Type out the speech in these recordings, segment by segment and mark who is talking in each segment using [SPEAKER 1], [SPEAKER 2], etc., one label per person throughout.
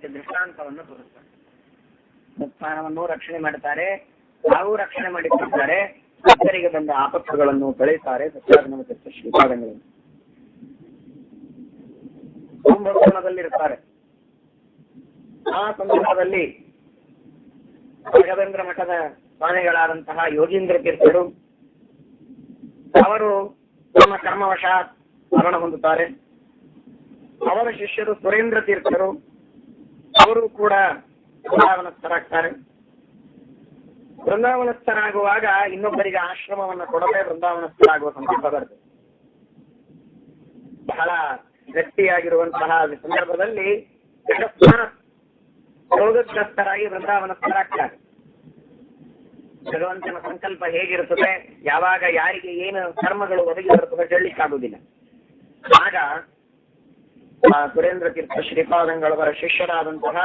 [SPEAKER 1] ಅದಕ್ಕೆ ದೃಷ್ಟಾಂತವನ್ನು ತೋರಿಸ್ತಾರೆ. ಮುಕ್ತಾನವನ್ನು ರಕ್ಷಣೆ ಮಾಡ್ತಾರೆ, ತಾವು ರಕ್ಷಣೆ ಮಾಡಿಕೊಳ್ತಾರೆ, ಭಕ್ತರಿಗೆ ಬಂದ ಆಪತ್ತುಗಳನ್ನು ಕಳೀತಾರೆ. ಸತ್ಯಾಗ್ರಹ ತೀರ್ಥ ಶ್ರೀಪಾದಂಗಳನ್ನು ಕುಂಭಕೋಣದಲ್ಲಿರುತ್ತಾರೆ. ಆ ಸಂದರ್ಭದಲ್ಲಿ ರಾಘವೇಂದ್ರ ಮಠದ ಸ್ವಾಮಿಗಳಾದಂತಹ ಯೋಗೀಂದ್ರ ತೀರ್ಥರು ಅವರು ತಮ್ಮ ಕರ್ಮವಶಾತ್ ಮರಣ ಹೊಂದುತ್ತಾರೆ. ಅವರ ಶಿಷ್ಯರು ಸುರೇಂದ್ರ ತೀರ್ಥರು, ಅವರು ಕೂಡ ವೃಂದಾವನಸ್ಥರಾಗ್ತಾರೆ. ವೃಂದಾವನಸ್ಥರಾಗುವಾಗ ಇನ್ನೊಬ್ಬರಿಗೆ ಆಶ್ರಮವನ್ನು ಕೊಡದೆ ವೃಂದಾವನಸ್ಥರಾಗುವ ಸಂದರ್ಭ ಬರ್ತದೆ. ಬಹಳ ಗಟ್ಟಿಯಾಗಿರುವಂತಹ ಸಂದರ್ಭದಲ್ಲಿ ರೋಗಗ್ರಸ್ತರಾಗಿ ವೃಂದಾವನಸ್ಥರಾಗ್ತಾರೆ. ಭಗವಂತನ ಸಂಕಲ್ಪ ಹೇಗಿರುತ್ತದೆ, ಯಾವಾಗ ಯಾರಿಗೆ ಏನು ಕರ್ಮಗಳು ಒದಗಿ ಬರುತ್ತದೆ ಹೇಳಲಿಕ್ಕಾಗುವುದಿಲ್ಲ. ಆಗ ಸುರೇಂದ್ರ ತೀರ್ಥ ಶ್ರೀಪಾದಂಗಳವರ ಶಿಷ್ಯರಾದಂತಹ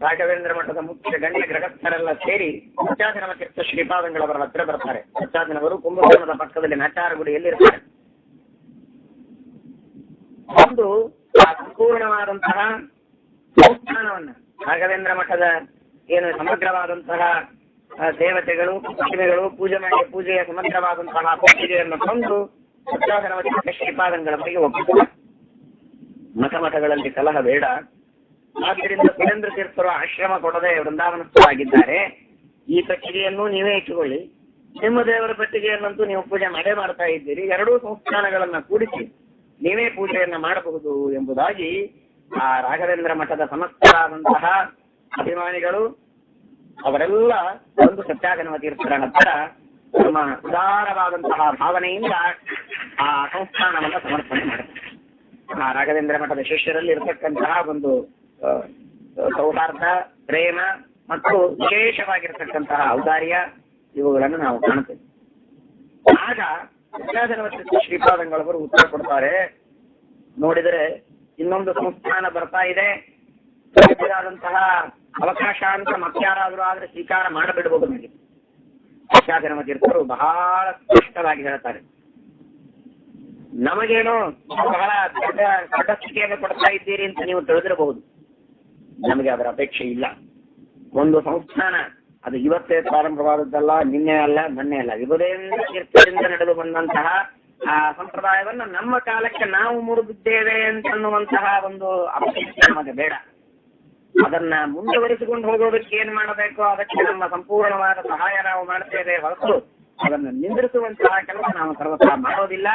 [SPEAKER 1] ರಾಘವೇಂದ್ರ ಮಠದ ಮುಖ್ಯ ಗಣ್ಯ ಗೃಹಸ್ಥರೆಲ್ಲ ಸೇರಿ ಸತ್ಯಾಗ್ರಹ ತೀರ್ಥ ಶ್ರೀಪಾದಂಗಳವರ ಹತ್ರ ಬರ್ತಾರೆ. ಸತ್ಯಾಗ್ರಹವರು ಕುಂಭಕೋಣದ ಪಕ್ಕದಲ್ಲಿ ನಾಚಾರಗುಡಿಯಲ್ಲಿರ್ತಾರೆ. ಒಂದು ಸಂಪೂರ್ಣವಾದಂತಹ ಸಂಸ್ಥಾನವನ್ನ ರಾಘವೇಂದ್ರ ಮಠದ ಏನು ಸಮಗ್ರವಾದಂತಹ ದೇವತೆಗಳು ಪ್ರತಿಮೆಗಳು ಪೂಜೆಯ ಸಮಗ್ರವಾದಂತಹ ಪೂಜೆಯನ್ನು ತಂದು ಸತ್ಯಾಗ್ರಹ ತೀರ್ಥ ಶ್ರೀಪಾದಂಗಳವರಿಗೆ ಒಪ್ಪಿಸಿದ. ಮಠಗಳಲ್ಲಿ ಕಲಹ ಬೇಡ, ಆದ್ದರಿಂದ ಸುರೇಂದ್ರ ತೀರ್ಥರು ಆಶ್ರಮ ಕೊಡದೆ ವೃಂದಾವನಸ್ಥರಾಗಿದ್ದಾರೆ. ಈ ಪೆಟ್ಟಿಗೆಯನ್ನು ನೀವೇ ಇಟ್ಟುಕೊಳ್ಳಿ, ನಿಮ್ಮ ದೇವರ ಪೆಟ್ಟಿಗೆಯನ್ನಂತೂ ನೀವು ಪೂಜೆ ಮಾಡೇ ಮಾಡ್ತಾ ಇದ್ದೀರಿ, ಎರಡೂ ಸಂಸ್ಥಾನಗಳನ್ನ ಕೂಡಿಸಿ ನೀವೇ ಪೂಜೆಯನ್ನ ಮಾಡಬಹುದು ಎಂಬುದಾಗಿ ಆ ರಾಘವೇಂದ್ರ ಮಠದ ಸಮಸ್ತರಾದಂತಹ ಅಭಿಮಾನಿಗಳು ಅವರೆಲ್ಲ ಒಂದು ಸತ್ಯಾಗ್ರಹ ತೀರ್ಥರ ಹತ್ತಿರ ತಮ್ಮ ಉದಾರವಾದಂತಹ ಭಾವನೆಯಿಂದ ಆ ಸಂಸ್ಥಾನವನ್ನ ಸಮರ್ಪಣೆ ಮಾಡುತ್ತಾರೆ. ಆ ರಾಘವೇಂದ್ರ ಮಠದ ಶಿಷ್ಯರಲ್ಲಿ ಇರತಕ್ಕಂತಹ ಒಂದು ಸೌಹಾರ್ದ, ಪ್ರೇಮ ಮತ್ತು ವಿಶೇಷವಾಗಿರತಕ್ಕಂತಹ ಔದಾರ್ಯ ಇವುಗಳನ್ನು ನಾವು ಕಾಣುತ್ತೇವೆ. ಆಗ ಸತ್ಯಾಗ್ರಹ ತೀರ್ಥ ಶ್ರೀಪಾದಂಗಳವರು ಉತ್ತರ ಕೊಡ್ತಾರೆ, ನೋಡಿದರೆ ಇನ್ನೊಂದು ಸಂಸ್ಥಾನ ಬರ್ತಾ ಇದೆ, ಆದಂತಹ ಅವಕಾಶ ಅಂತ ಮತ್ತಾರಾದ್ರೂ ಆದ್ರೆ ಸ್ವೀಕಾರ ಮಾಡಬಿಡಬಹುದು. ನನಗೆ ಸತ್ಯಾಗ್ರಹ ತೀರ್ಥರು ಬಹಳ ಸ್ಪಷ್ಟವಾಗಿ ಹೇಳ್ತಾರೆ, ನಮಗೇನೋ ಬಹಳ ದೊಡ್ಡ ಸ್ಥಿತಿಯನ್ನು ಕೊಡ್ತಾ ಇದ್ದೀರಿ ಅಂತ ನೀವು ತಿಳಿದಿರಬಹುದು, ನಮಗೆ ಅದರ ಅಪೇಕ್ಷೆ ಇಲ್ಲ. ಒಂದು ಸಂಸ್ಥಾನ ಅದು ಇವತ್ತೇ ಪ್ರಾರಂಭವಾದದ್ದಲ್ಲ, ನಿನ್ನೆ ಅಲ್ಲ, ಮೊನ್ನೆ ಅಲ್ಲ, ವಿಭುದೇಂದ್ರ ತೀರ್ಥದಿಂದ ನಡೆದು ಬಂದಂತಹ ಆ ಸಂಪ್ರದಾಯವನ್ನ ನಮ್ಮ ಕಾಲಕ್ಕೆ ನಾವು ಮುರಿದಿದ್ದೇವೆ ಅಂತನ್ನುವಂತಹ ಒಂದು ಅಪೇಕ್ಷೆ ನಮಗೆ ಬೇಡ. ಅದನ್ನ ಮುಂದುವರಿಸಿಕೊಂಡು ಹೋಗೋದಕ್ಕೆ ಏನ್ ಮಾಡಬೇಕೋ ಅದಕ್ಕೆ ನಮ್ಮ ಸಂಪೂರ್ಣವಾದ ಸಹಾಯ ನಾವು ಮಾಡ್ತೇವೆ ಹೊರತು ಅದನ್ನು ನಿಂದಿರಿಸುವಂತಹ ಕೆಲಸ ನಾವು ಸರ್ವಥಾ ಮಾಡೋದಿಲ್ಲ,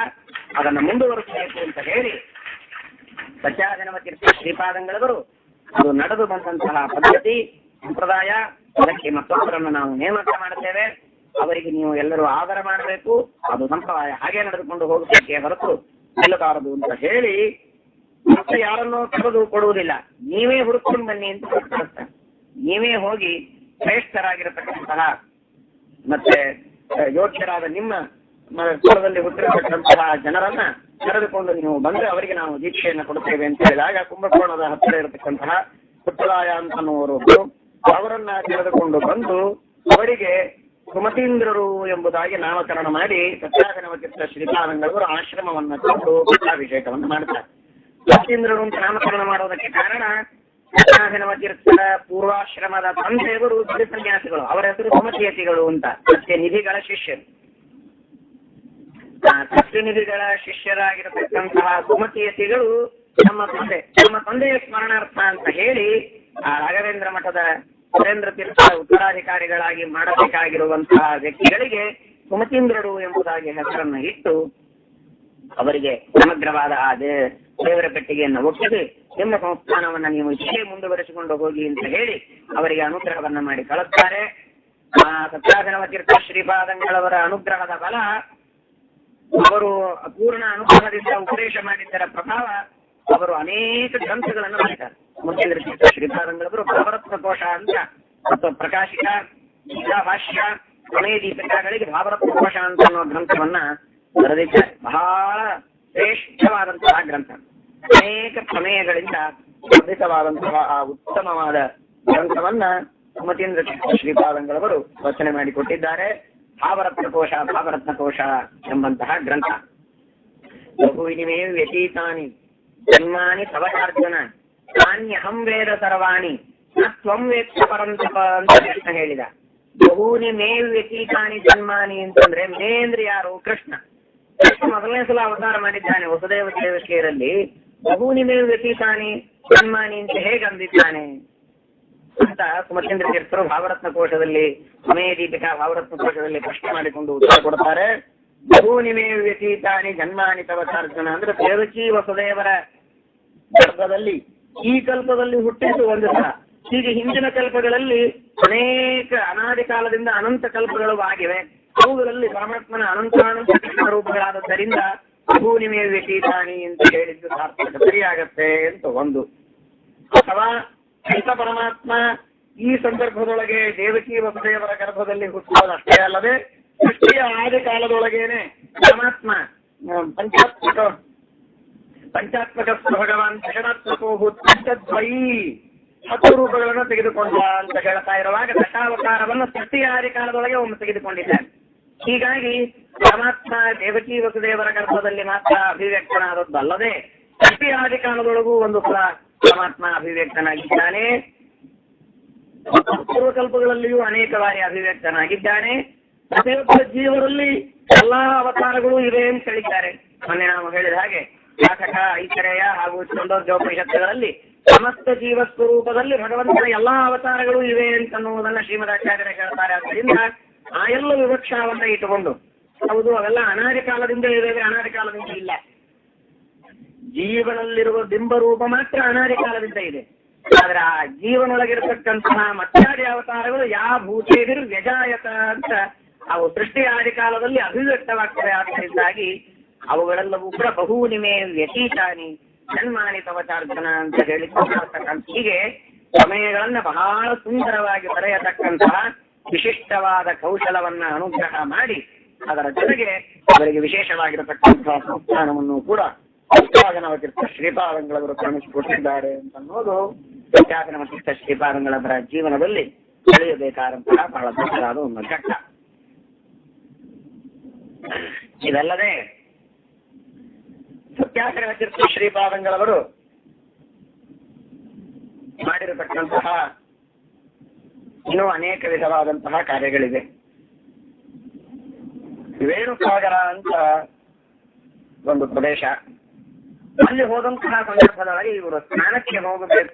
[SPEAKER 1] ಅದನ್ನು ಮುಂದುವರಿಸಬೇಕು ಅಂತ ಹೇಳಿ ಸತ್ಯಾಗ್ರಹ ತೀರ್ಥ ಶ್ರೀಪಾದಂಗಳವರು ಅದು ನಡೆದು ಬಂದಂತಹ ಪದ್ಧತಿ ಸಂಪ್ರದಾಯ, ಅದಕ್ಕೆ ಮತ್ತೊಬ್ಬರನ್ನು ನಾವು ನೇಮಕ ಮಾಡುತ್ತೇವೆ, ಅವರಿಗೆ ನೀವು ಎಲ್ಲರೂ ಆದರ ಮಾಡಬೇಕು, ಅದು ಸಂಪ್ರದಾಯ ಹಾಗೆ ನಡೆದುಕೊಂಡು ಹೋಗಬೇಕೇ ಹೊರತು ನಿಲ್ಲಬಾರದು ಅಂತ ಹೇಳಿ ಮತ್ತೆ ಯಾರನ್ನೋ ಕರೆದು ಕೊಡುವುದಿಲ್ಲ, ನೀವೇ ಹುಡುಕೊಂಡು ಬನ್ನಿ ಅಂತ ಕಳಿಸ್ತಾರೆ. ನೀವೇ ಹೋಗಿ ಶ್ರೇಷ್ಠರಾಗಿರತಕ್ಕಂತಹ ಮತ್ತೆ ಯೋಗ್ಯರಾದ ನಿಮ್ಮ ಕುಲದಲ್ಲಿ ಹುಟ್ಟಿರತಕ್ಕಂತಹ ಜನರನ್ನ ಕರೆದುಕೊಂಡು ನೀವು ಬಂದು ಅವರಿಗೆ ನಾವು ದೀಕ್ಷೆಯನ್ನು ಕೊಡುತ್ತೇವೆ ಅಂತ ಹೇಳಿದಾಗ ಕುಂಭಕೋಣದ ಹತ್ತಿರ ಇರತಕ್ಕಂತಹ ಪುಟ್ಟರಾಯ ಅಂತನ್ನುವರೊಬ್ಬರು ಅವರನ್ನ ಕರೆದುಕೊಂಡು ಬಂದು ಅವರಿಗೆ ಸುಮತೀಂದ್ರರು ಎಂಬುದಾಗಿ ನಾಮಕರಣ ಮಾಡಿ ಸತ್ಯಾಗ್ರಹ ತೀರ್ಥ ಶ್ರೀಪಾದಂಗಳವರು ಆಶ್ರಮವನ್ನು ತಂದು ಪಟ್ಟಾಭಿಷೇಕವನ್ನು ಮಾಡ್ತಾರೆ. ಸುಮತೀಂದ್ರರು ಅಂತ ನಾಮಕರಣ ಮಾಡೋದಕ್ಕೆ ಕಾರಣ ಸತ್ಯಾಗ್ರಹ ತೀರ್ಥರ ಪೂರ್ವಾಶ್ರಮದ ತಂದೆಯವರು ಸನ್ಯಾಸಿಗಳು, ಅವರ ಹೆಸರು ಸುಮತಿಯತಿಗಳು ಅಂತ, ಸತ್ಯನಿಧಿಗಳ ಶಿಷ್ಯರು. ಸತ್ಯನಿಧಿಗಳ ಶಿಷ್ಯರಾಗಿರತಕ್ಕಂತಹ ಸುಮತಿಯತಿಗಳು ನಮ್ಮ ತಂದೆಯ ಸ್ಮರಣಾರ್ಥ ಅಂತ ಹೇಳಿ ಆ ರಾಘವೇಂದ್ರ ಮಠದ ಸುರೇಂದ್ರ ತೀರ್ಥ ಉತ್ತರಾಧಿಕಾರಿಗಳಾಗಿ ಮಾಡಬೇಕಾಗಿರುವಂತಹ ವ್ಯಕ್ತಿಗಳಿಗೆ ಸುಮತೀಂದ್ರರು ಎಂಬುದಾಗಿ ಹೆಸರನ್ನು ಇಟ್ಟು ಅವರಿಗೆ ಸಮಗ್ರವಾದ ಆ ದೇವರ ಪೆಟ್ಟಿಗೆಯನ್ನು ಒಪ್ಪಿಸಿ ನಿಮ್ಮ ಸಂಸ್ಥಾನವನ್ನ ನೀವು ಹೀಗೆ ಮುಂದುವರಿಸಿಕೊಂಡು ಹೋಗಿ ಅಂತ ಹೇಳಿ ಅವರಿಗೆ ಅನುಗ್ರಹವನ್ನ ಮಾಡಿ ಕಳಿಸ್ತಾರೆ. ಆ ಸತ್ಯಾಗ್ರಹ ತೀರ್ಥ ಶ್ರೀಪಾದಂಗಳವರ ಅನುಗ್ರಹದ ಬಲ, ಅವರು ಪೂರ್ಣ ಅನುಗ್ರಹದಿಂದ ಉಪದೇಶ ಮಾಡಿದ್ದರ ಪ್ರಭಾವ, ಅವರು ಅನೇಕ ಗ್ರಂಥಗಳನ್ನು ಬರೆದಿದ್ದಾರೆ. ಮುಖ್ಯೇಂದ್ರ ತೀರ್ಥ ಶ್ರೀಪಾದಂಗಳವರು ಭಾವರತ್ನ ಕೋಶ ಅಂತ ಮತ್ತು ಪ್ರಕಾಶಿಕ, ಭಾಷ್ಯ, ಪ್ರಮೇಯ ದೀಪಿಕಾಗಳಿಗೆ ಭಾವರತ್ನ ಕೋಶ ಅಂತ ಅನ್ನೋ ಗ್ರಂಥವನ್ನ ಬರೆದಿದ್ದಾರೆ. ಬಹಳ ಶ್ರೇಷ್ಠವಾದಂತಹ ಗ್ರಂಥ, ಅನೇಕ ಪ್ರಮೇಯಗಳಿಂದ ವರ್ಧಿತವಾದಂತಹ ಆ ಉತ್ತಮವಾದ ಗ್ರಂಥವನ್ನ ಮುಖ್ಯೇಂದ್ರ ತೀರ್ಥ ಶ್ರೀಪಾದಂಗಳವರು ರಚನೆ ಮಾಡಿಕೊಟ್ಟಿದ್ದಾರೆ. ಭಾವರತ್ನ ಕೋಶ ಎಂಬಂತಹ ಗ್ರಂಥ. ಬಹುವಿನಿಮೇ ವ್ಯತೀತಾನಿ ಜನ್ಮಾನಿ ತವ ಅರ್ಜುನ ನಾನ್ಯಹಂ ವೇದ ಸರ್ವಾಣಿ ನ ತ್ವಂ ವೇತ್ಸ ಪರಂತಪ ಅಂತ ಕೃಷ್ಣ ಹೇಳಿದ. ಬಹೂನಿ ಮೇ ವ್ಯತೀತಾನಿ ಜನ್ಮಾನಿ ಅಂತಂದ್ರೆ ಮೇ ಅಂದ್ರೆ ಯಾರು? ಕೃಷ್ಣ. ಕೃಷ್ಣ ಮೊದಲನೇ ಸಲ ಅವತಾರ ಮಾಡಿದ್ದಾನೆ ವಸುದೇವ ದೇವಕಿಯರಲ್ಲಿ. ಬಹೂನಿ ಮೇ ವ್ಯತೀತಾನಿ ಜನ್ಮಾನಿ ಅಂತ ಹೇಗೆ ಅಂದಿದ್ದಾನೆ ಅಂತ ಸುಮತೀಂದ್ರ ತೀರ್ಥರು ಭಾವರತ್ನ ಕೋಶದಲ್ಲಿ, ಸಮಯ ದೀಪಿಕಾ ಭಾವರತ್ನ ಕೋಶದಲ್ಲಿ ಪ್ರಶ್ನೆ ಮಾಡಿಕೊಂಡು ಉತ್ತರ ಕೊಡ್ತಾರೆ. ಬಹೂನಿ ಮೇ ವ್ಯತೀತಾನಿ ಜನ್ಮಾನಿ ತವ ಚಾರ್ಜುನ ಅಂದ್ರೆ ದೇವಕಿ ವಸುದೇವರ ಗರ್ಭದಲ್ಲಿ ಈ ಕಲ್ಪದಲ್ಲಿ ಹುಟ್ಟಿದ್ದು ಒಂದು ಸಲ. ಹೀಗೆ ಹಿಂದಿನ ಕಲ್ಪಗಳಲ್ಲಿ ಅನೇಕ ಅನಾದಿ ಕಾಲದಿಂದ ಅನಂತ ಕಲ್ಪಗಳು ಆಗಿವೆ. ಅವುಗಳಲ್ಲಿ ಪರಮಾತ್ಮನ ಅನಂತಾನಂತ ಕೃಷ್ಣ ರೂಪಗಳಾದದ್ದರಿಂದ ಭೂನಿಮೆ ವ್ಯತೀತಾನಿ ಅಂತ ಹೇಳಿದ್ದು ಸಾರ್ಥಕ ಸರಿಯಾಗತ್ತೆ ಅಂತ ಒಂದು. ಅಥವಾ ಕೃಷ್ಣ ಪರಮಾತ್ಮ ಈ ಸಂದರ್ಭದೊಳಗೆ ದೇವಕಿ ವಸುದೇವರ ಗರ್ಭದಲ್ಲಿ ಹುಟ್ಟುವುದಷ್ಟೇ ಅಲ್ಲದೆ ಸೃಷ್ಟಿಯ ಆದಿ ಕಾಲದೊಳಗೇನೆ ಪರಮಾತ್ಮ ಪಂಚಾತ್ಮಕ ಭಗವಾನ್ ಷಡಾತ್ಮಕೋ ಪಂಚದ್ವಯಿ 10 ರೂಪಗಳನ್ನು ತೆಗೆದುಕೊಂಡ ಅಂತ ಹೇಳ್ತಾ ಇರುವಾಗ ದಶಾವತಾರವನ್ನು ಸೃಷ್ಟಿಯ ಆದಿ ಕಾಲದೊಳಗೆ ಒಮ್ಮೆ ತೆಗೆದುಕೊಂಡಿದ್ದಾನೆ. ಹೀಗಾಗಿ ಪರಮಾತ್ಮ ದೇವಕಿ ವಸುದೇವರ ಗರ್ಭದಲ್ಲಿ ಮಾತ್ರ ಅಭಿವ್ಯಕ್ತನಾದದ್ದಲ್ಲದೆ ಸೃಷ್ಟಿಯ ಆದಿ ಕಾಲದೊಳಗೂ ಒಂದು ಸಲ ಪರಮಾತ್ಮ ಅಭಿವ್ಯಕ್ತನಾಗಿದ್ದಾನೆ. ಪೂರ್ವಕಲ್ಪಗಳಲ್ಲಿಯೂ ಅನೇಕ ಬಾರಿ ಅಭಿವ್ಯಕ್ತನಾಗಿದ್ದಾನೆ. ಪ್ರತಿಯೊಬ್ಬ ಜೀವರಲ್ಲಿ ಎಲ್ಲಾ ಅವತಾರಗಳು ಇವೆ ಅಂತ ಹೇಳಿದ್ದಾರೆ. ಮೊನ್ನೆ ನಾವು ಹೇಳಿದ ಹಾಗೆ ಶಾಸಕ ಐತರೇಯ ಹಾಗೂ ಛಂದೋಗ್ಯೋಪನಿಷತ್ತುಗಳಲ್ಲಿ ಸಮಸ್ತ ಜೀವ ಸ್ವರೂಪದಲ್ಲಿ ಭಗವಂತನ ಎಲ್ಲಾ ಅವತಾರಗಳು ಇವೆ ಅಂತನ್ನುವುದನ್ನ ಶ್ರೀಮದಾಚಾರ್ಯರು ಹೇಳ್ತಾರೆ. ಆದ್ದರಿಂದ ಆ ಎಲ್ಲ ವಿವಕ್ಷಾವನ್ನ ಇಟ್ಟುಕೊಂಡು ಹೌದು ಅವೆಲ್ಲ ಅನಾದಿ ಕಾಲದಿಂದ ಇವೆ, ಅನಾದಿ ಕಾಲದಿಂದ ಇಲ್ಲ. ಜೀವನಲ್ಲಿರುವ ಬಿಂಬರೂಪ ಮಾತ್ರ ಅನಾದಿ ಕಾಲದಿಂದ ಇದೆ. ಆದ್ರೆ ಆ ಜೀವನೊಳಗಿರತಕ್ಕಂತಹ ಮತ್ಯಾದಿ ಅವತಾರಗಳು ಯಾ ಭೂತೇದಿರು ವ್ಯಜಾಯತ ಅಂತ ಅವು ಸೃಷ್ಟಿ ಆದಿ ಕಾಲದಲ್ಲಿ ಅಭಿವ್ಯಕ್ತವಾಗ್ತವೆ. ಆದ್ದರಿಂದಾಗಿ ಅವುಗಳೆಲ್ಲವೂ ಕೂಡ ಬಹುನಿಮೆ ವ್ಯತೀತಾನಿ ಜನ್ಮಾನಿ ತವಚಾರ್ಜನ ಅಂತ ಹೇಳಿರ್ತಕ್ಕಂಥ ಹೀಗೆ ಸಮಯಗಳನ್ನ ಬಹಳ ಸುಂದರವಾಗಿ ಬರೆಯತಕ್ಕಂತಹ ವಿಶಿಷ್ಟವಾದ ಕೌಶಲವನ್ನ ಅನುಗ್ರಹ ಮಾಡಿ ಅದರ ಜೊತೆಗೆ ಅವರಿಗೆ ವಿಶೇಷವಾಗಿರತಕ್ಕಂತಹ ಸಂಸ್ಥಾನವನ್ನು ಕೂಡ ಸತ್ಯಾಗನವತೀರ್ಥ ಶ್ರೀಪಾದಂಗಳವರು ಕಾಣಿಸಿಕೊಟ್ಟಿದ್ದಾರೆ ಅಂತ ಅನ್ನೋದು ಸತ್ಯಾಗನವತೀರ್ಥ ಶ್ರೀಪಾದಂಗಳವರ ಜೀವನದಲ್ಲಿ ತಿಳಿಯಬೇಕಾದಂತಹ ಬಹಳ ದೊಡ್ಡದಾದ ಒಂದು ಘಟ್ಟ. ಇದಲ್ಲದೆ ಸತ್ಯಾಗ್ರಹತೀರ್ಥ ಶ್ರೀಪಾದಂಗಳವರು ಮಾಡಿರತಕ್ಕಂತಹ ಇನ್ನೂ ಅನೇಕ ವಿಧವಾದಂತಹ ಕಾರ್ಯಗಳಿವೆ. ವೇಣುಸಾಗರ ಅಂತ ಒಂದು ಪ್ರದೇಶ, ಅಲ್ಲಿ ಹೋದಂತಹ ಸಂದರ್ಭದೊಳಗೆ ಇವರು ಸ್ನಾನಕ್ಕೆ ಹೋಗಬೇಕು